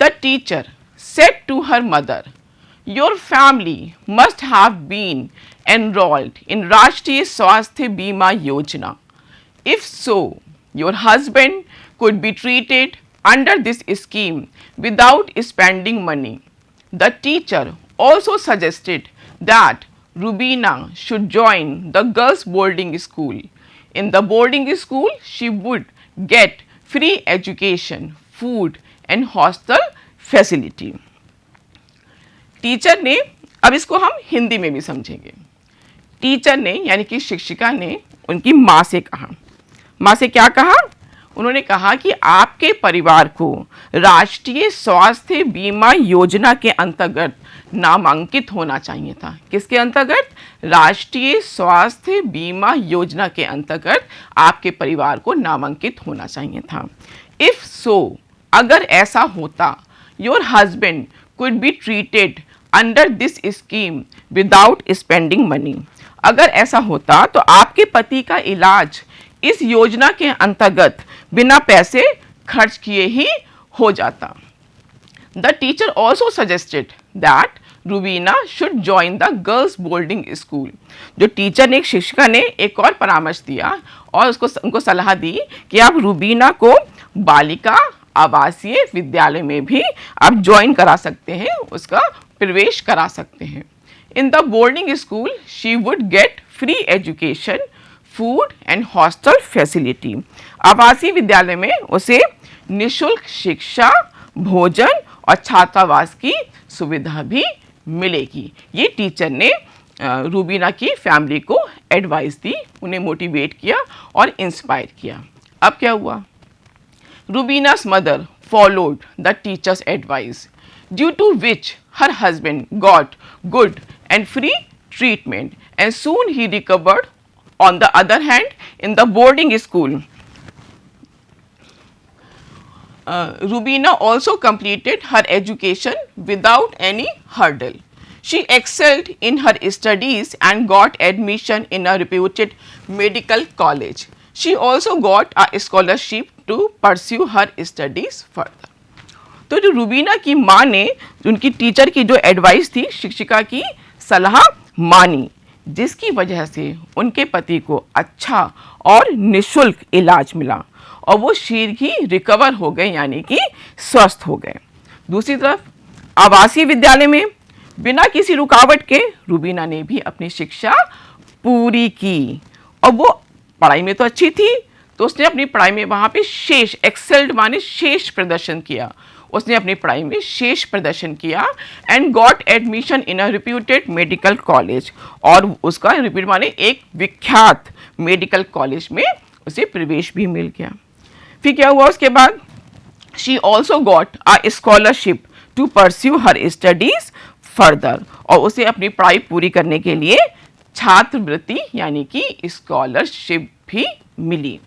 The teacher said to her mother, "Your family must have been enrolled in Rashtriya Swasthya Bima Yojana. If so, your husband could be treated under this scheme without spending money." The teacher also suggested that Rubina should join the girls' boarding school. In the boarding school, she would get free education, food and hostel facility. Teacher ने, अब इसको हम हिंदी में भी समझेंगे, teacher ने यानी कि शिक्षिका ने उनकी माँ से कहा, माँ से क्या कहा? उन्होंने कहा कि आपके परिवार को राष्ट्रीय स्वास्थ्य बीमा योजना के अंतर्गत नामांकित होना चाहिए था। किसके अंतर्गत? राष्ट्रीय स्वास्थ्य बीमा योजना के अंतर्गत आपके परिवार को नामांकित होना चाहिए था। इफ सो, अगर ऐसा होता, your husband could be treated under this scheme without spending money. अगर ऐसा होता तो आपके पति का इलाज इस योजना के अंतर्गत बिना पैसे खर्च किए ही हो जाता। The teacher also suggested that Rubina should join the girls boarding school. जो टीचर ने, एक शिक्षिका ने एक और परामर्श दिया और उनको सलाह दी कि आप रूबीना को बालिका आवासीय विद्यालय में भी आप ज्वाइन करा सकते हैं, उसका प्रवेश करा सकते हैं। In the boarding school she would get free education, food and hostel facility. आवासीय विद्यालय में उसे निःशुल्क शिक्षा, भोजन और छात्रावास की सुविधा भी मिलेगी। ये टीचर ने रूबीना की फैमिली को एडवाइस दी, उन्हें मोटिवेट किया और इंस्पायर किया। अब क्या हुआ? रूबीना's mother followed the teacher's advice, due to which her husband got good and free treatment and soon he recovered. On the other hand, in the boarding school, Rubina also completed her education without any hurdle. She excelled in her studies and got admission in a reputed medical college. She also got a scholarship to pursue her studies further. तो जो रूबीना की माँ ने उनकी teacher की जो advice थी, शिक्षिका की सलाह मानी, जिसकी वजह से उनके पति को अच्छा और निःशुल्क इलाज मिला और वो शीघ्र ही रिकवर हो गए, यानी कि स्वस्थ हो गए। दूसरी तरफ आवासीय विद्यालय में बिना किसी रुकावट के रूबीना ने भी अपनी शिक्षा पूरी की और वो पढ़ाई में तो अच्छी थी, तो उसने अपनी पढ़ाई में वहाँ पे शेष, एक्सेल्ड माने शेष प्रदर्शन किया, उसने अपनी पढ़ाई में शेष प्रदर्शन किया and got admission in a reputed medical college, और उसका रिप्यूट माने एक विख्यात मेडिकल कॉलेज में उसे प्रवेश भी मिल गया। फिर क्या हुआ उसके बाद? She also got a scholarship to pursue her studies further, और उसे अपनी पढ़ाई पूरी करने के लिए छात्रवृत्ति यानी कि स्कॉलरशिप भी मिली।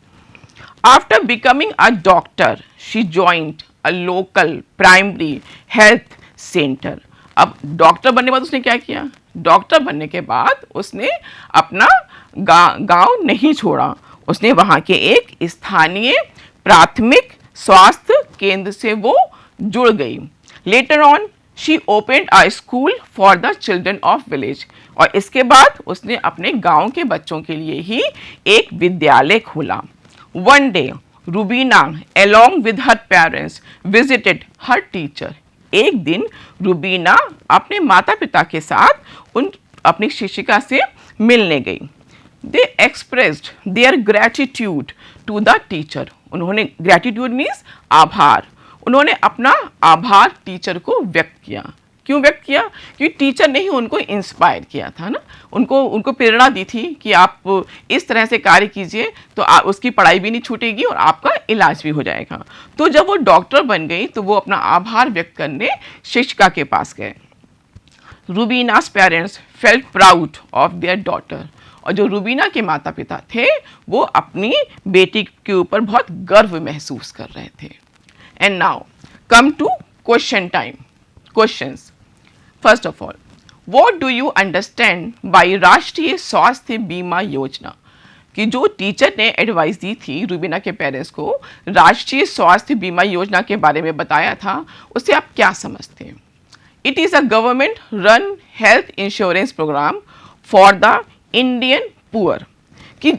After becoming a doctor she joined a local primary health centre. अब डॉक्टर बनने के बाद उसने क्या किया? डॉक्टर बनने के बाद उसने अपना गांव नहीं छोड़ा, उसने वहाँ के एक स्थानीय प्राथमिक स्वास्थ्य केंद्र से वो जुड़ गई। Later on she opened a school for the children of village, और इसके बाद उसने अपने गांव के बच्चों के लिए ही एक विद्यालय खोला। One day Rubina along with her parents visited her teacher. एक दिन रूबीना अपने माता पिता के साथ अपनी शिक्षिका से मिलने गई। They expressed their gratitude to the teacher. उन्होंने, gratitude means आभार, उन्होंने अपना आभार टीचर को व्यक्त किया। क्यों व्यक्त किया? क्योंकि टीचर ने ही उनको इंस्पायर किया था ना, उनको प्रेरणा दी थी कि आप इस तरह से कार्य कीजिए तो उसकी पढ़ाई भी नहीं छूटेगी और आपका इलाज भी हो जाएगा। तो जब वो डॉक्टर बन गई तो वो अपना आभार व्यक्त करने शिक्षिका के पास गए। Rubina's parents felt proud of their daughter, और जो रूबीना के माता पिता थे वो अपनी बेटी के ऊपर बहुत गर्व महसूस कर रहे थे। And now come to question time. Questions. First of all, what do you understand by Rashtriya Swasthya बीमा योजना? कि जो टीचर ने एडवाइस दी थी रूबीना के पेरेंट्स को, राष्ट्रीय स्वास्थ्य बीमा योजना के बारे में बताया था, उससे आप क्या समझते हैं? It is a government run health insurance program for the Indian poor, कि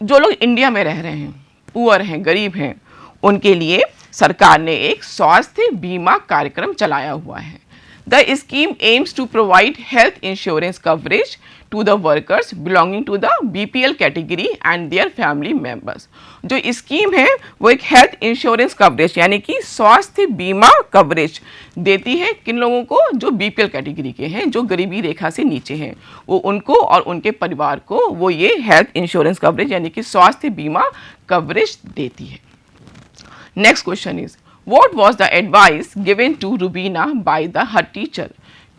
जो लोग इंडिया में रह रहे हैं, पुअर हैं, गरीब हैं, उनके लिए सरकार ने एक स्वास्थ्य बीमा कार्यक्रम चलाया हुआ है। The scheme aims to provide health insurance coverage to the workers belonging to the BPL category and their family members. जो स्कीम है वो एक हेल्थ इंश्योरेंस कवरेज यानी कि स्वास्थ्य बीमा कवरेज देती है किन लोगों को? जो बीपीएल कैटेगरी के हैं, जो गरीबी रेखा से नीचे हैं, वो उनको और उनके परिवार को वो ये हेल्थ इंश्योरेंस कवरेज यानी कि स्वास्थ्य बीमा कवरेज देती है। Next question is, what was the advice given to Rubina by her teacher?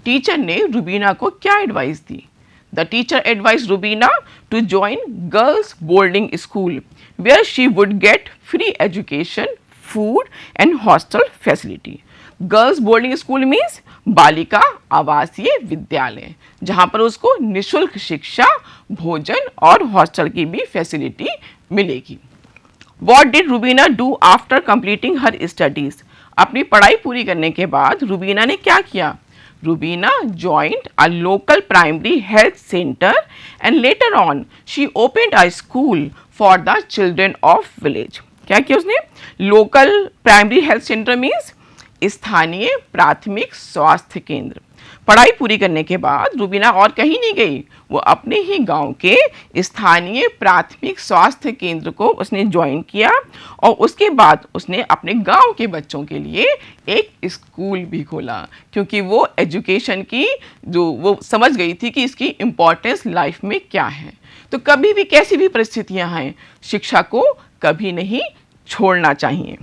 Teacher ने रूबीना को क्या advice the? The teacher advised Rubina to join girls boarding school where she would get free education, food and hostel facility. Girls boarding school means बालिका आवासीय विद्यालय, जहाँ पर उसको निःशुल्क शिक्षा, भोजन और हॉस्टल की भी फैसिलिटी मिलेगी। What did Rubina do after completing her studies? अपनी पढ़ाई पूरी करने के बाद रूबीना ने क्या किया? Rubina joined a local primary health center and later on she opened a school for the children of village. क्या किया उसने? Local primary health center means स्थानीय प्राथमिक स्वास्थ्य केंद्र। पढ़ाई पूरी करने के बाद रूबीना और कहीं नहीं गई, वो अपने ही गांव के स्थानीय प्राथमिक स्वास्थ्य केंद्र को उसने ज्वाइन किया और उसके बाद उसने अपने गांव के बच्चों के लिए एक स्कूल भी खोला, क्योंकि वो एजुकेशन की जो वो समझ गई थी कि इसकी इम्पोर्टेंस लाइफ में क्या है। तो कभी भी कैसी भी परिस्थितियां हैं, शिक्षा को कभी नहीं छोड़ना चाहिए।